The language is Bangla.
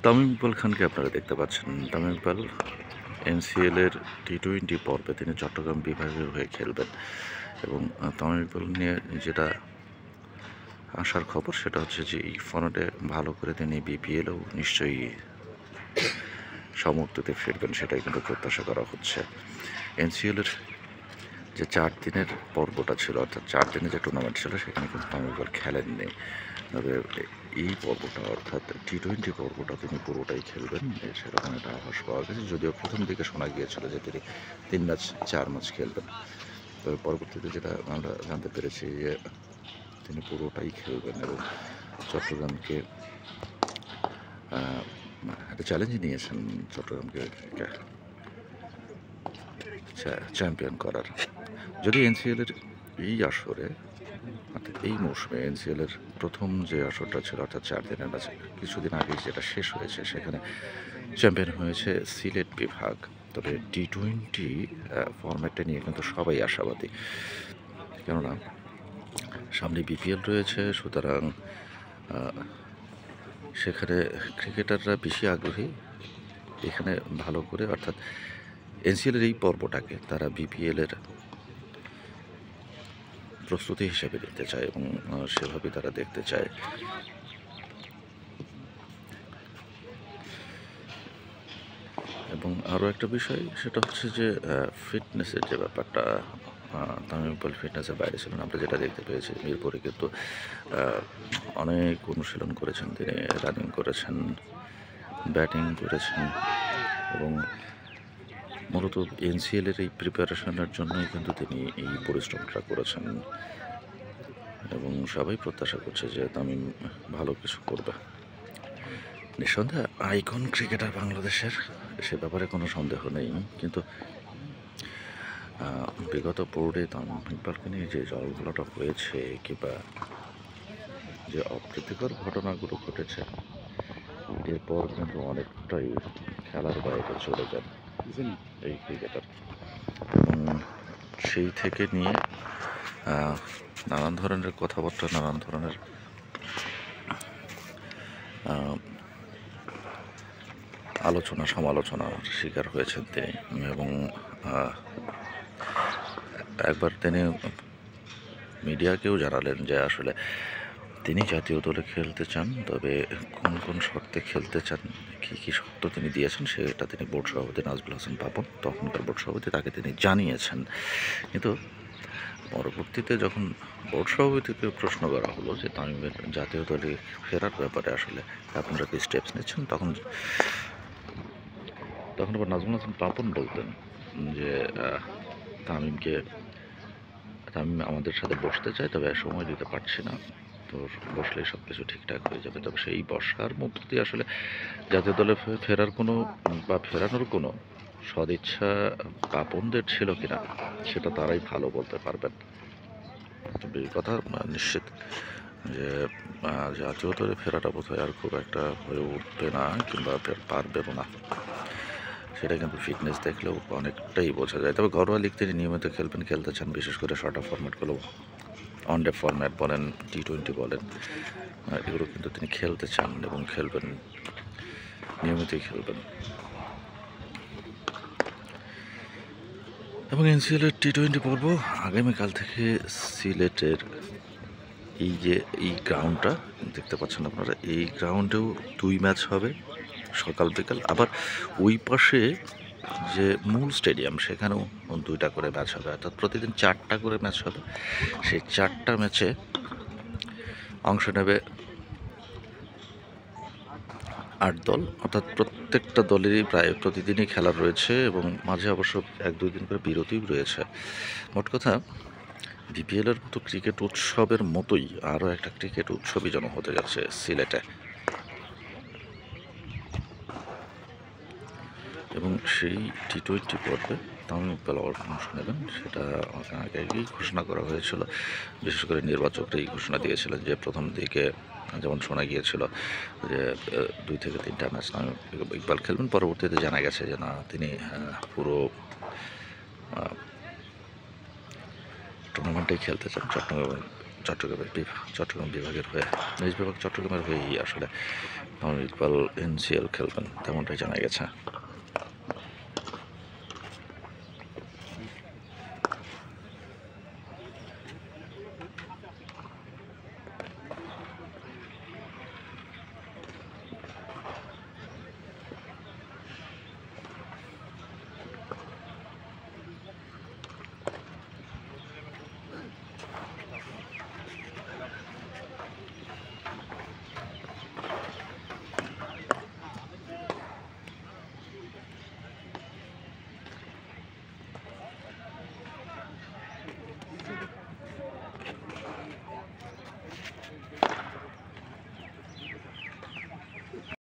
তামিম ইকবাল খানকে আপনারা দেখতে পাচ্ছেন। তামিম ইকবাল এনসিএলের টি-20 পর্বে তিনি চট্টগ্রাম বিভাগের হয়ে খেলবেন এবং তামিম ইকবাল নিয়ে যেটা আসার খবর সেটা হচ্ছে যে এই ফর্মেটে ভালো করে তিনি বিপিএলেও নিশ্চয়ই সমর্থিতে ফিরবেন, সেটাই কিন্তু প্রত্যাশা করা হচ্ছে। এনসিএলের যে 4 দিনের পর্বটা ছিল, অর্থাৎ 4 দিনের যে টুর্নামেন্ট ছিল, সেখানে কিন্তু তামিম ইকবাল খেলেননি। তবে এই পর্বটা অর্থাৎ টি-20 পর্বটা তিনি পুরোটাই খেলবেন সেরকম একটা আভাস পাওয়া গেছে, যদিও প্রথম দিকে শোনা গিয়েছিল যে তিনি 3 ম্যাচ 4 ম্যাচ খেলবেন। তবে পরবর্তীতে যেটা আমরা জানতে পেরেছি যে তিনি পুরোটাই খেলবেন এবং চট্টগ্রামকে একটা চ্যালেঞ্জ নিয়েছেন চট্টগ্রামকে চ্যাম্পিয়ন করার। যদি এনসিএলের এই আসরে অর্থাৎ এই মৌসুমে এনসিএলের প্রথম যে আসরটা ছিল অর্থাৎ 4 দিনের ম্যাচ কিছুদিন আগে যেটা শেষ হয়েছে, সেখানে চ্যাম্পিয়ন হয়েছে সিলেট বিভাগ। তবে টি-20 ফরম্যাটটা নিয়ে কিন্তু সবাই আশাবাদী, কেননা সামনে বিপিএল রয়েছে, সুতরাং সেখানে ক্রিকেটাররা বেশি আগ্রহী এখানে ভালো করে, অর্থাৎ এনসিএলের এই পর্বটাকে তারা বিপিএলের প্রস্তুতি হিসেবে দেখতে চায় এবং সেভাবে তারা দেখতে চায়। এবং আরও একটা বিষয় সেটা হচ্ছে যে ফিটনেসের যে ব্যাপারটা, তামিম ইকবাল ফিটনেসের বাইরে ছিলেন। আমরা যেটা দেখতে পেয়েছি মিরপুরে কিন্তু অনেক অনুশীলন করেছেন, তিনি রানিং করেছেন, ব্যাটিং করেছেন এবং মূলত এনসিএলের এই প্রিপারেশনের জন্যই কিন্তু তিনি এই পরিশ্রমটা করেছেন এবং সবাই প্রত্যাশা করছে যে তামিম ভালো কিছু করবে। নিঃসন্দেহে আইকন ক্রিকেটার বাংলাদেশের, সে ব্যাপারে কোনো সন্দেহ নেই, কিন্তু বিগত বোর্ডে তামিম ইকবালকে নিয়ে যে জলঘোলাটা হয়েছে কিংবা যে অপ্রীতিকর ঘটনাগুলো ঘটেছে, এরপর কিন্তু অনেকটাই খেলার বাইরে চলে যান এই ক্রিকেটার এবং সেই থেকে নিয়ে নানান ধরনের কথাবার্তা, নানান ধরনের আলোচনা সমালোচনার শিকার হয়েছেন তিনি এবং একবার তিনি মিডিয়াকেও জানালেন যে আসলে তিনি জাতীয় দলে খেলতে চান, তবে কোন কোন শর্তে খেলতে চান, কী কী শর্ত তিনি দিয়েছেন সেটা তিনি বোর্ড সভাপতি নাজবুল হাসান পাপন, তখনকার বোর্ড সভাপতি, তাকে তিনি জানিয়েছেন। কিন্তু পরবর্তীতে যখন বোর্ড সভাপতিকে প্রশ্ন করা হলো যে তামিমের জাতীয় দলে ফেরার ব্যাপারে আসলে আপনারা কি স্টেপস নিচ্ছেন, তখন আবার নাজমুল হাসান পাপন বলতেন যে তামিম আমাদের সাথে বসতে চায়, তবে সময় দিতে পারছি না, তো বসলেই সব কিছু ঠিকঠাক হয়ে যাবে। তবে সেই বসার মধ্য দিয়ে আসলে জাতীয় দলে ফেরার কোনো বা ফেরানোর কোনো সদিচ্ছা পাপনদের ছিল কিনা সেটা তারাই ভালো বলতে পারবেন। তবে এই কথা নিশ্চিত যে জাতীয় দলে ফেরাটা বোধহয় আর খুব একটা হয়ে উঠবে না কিংবা পারবেও না, সেটা কিন্তু ফিটনেস দেখলেও অনেকটাই বোঝা যায়। তবে ঘরোয়া লিগ তিনি নিয়মিত খেলতে চান, বিশেষ করে শর্ট ফরম্যাটগুলো, ওয়ানডে ফরম্যাট বলেন, টি-20 বলেন, এগুলো কিন্তু তিনি খেলতে চান এবং খেলবেন, নিয়মিতই খেলবেন। এবং এনসিএলের টি-20 পর্ব আগামীকাল থেকে সিলেটের এই গ্রাউন্ডটা দেখতে পাচ্ছেন আপনারা, এই গ্রাউন্ডেও 2 ম্যাচ হবে সকাল বিকাল। আবার ওই পাশে যে মূল স্টেডিয়াম সেখানেও 2টা করে ম্যাচ হবে, অর্থাৎ প্রতিদিন 4টা করে ম্যাচ হবে। সেই 4টা ম্যাচে অংশ নেবে 8 দল, অর্থাৎ প্রত্যেকটা দলেরই প্রায় প্রতিদিনই খেলা রয়েছে এবং মাঝে অবশ্য 1-2 দিন করে বিরতিও রয়েছে। মোট কথা বিপিএলের মতো ক্রিকেট উৎসবের মতোই আরও একটা ক্রিকেট উৎসবই যেন হতে যাচ্ছে সিলেটে এবং সেই টি-20 পর্বে তামিম ইকবাল অংশ নেবেন, সেটা আগেই ঘোষণা করা হয়েছিল। বিশেষ করে নির্বাচকরা এই ঘোষণা দিয়েছিলেন যে প্রথম দিকে যেমন শোনা গিয়েছিল যে 2 থেকে 3টা ম্যাচ তামিম ইকবাল খেলবেন, পরবর্তীতে জানা গেছে যে না, তিনি পুরো টুর্নামেন্টেই খেলতে চান চট্টগ্রাম চট্টগ্রাম বিভাগের হয়ে নিজ বিভাগ চট্টগ্রামের হয়েই আসলে মামুনুল ইকবাল এনসিএল খেলবেন তেমনটাই জানা গেছে।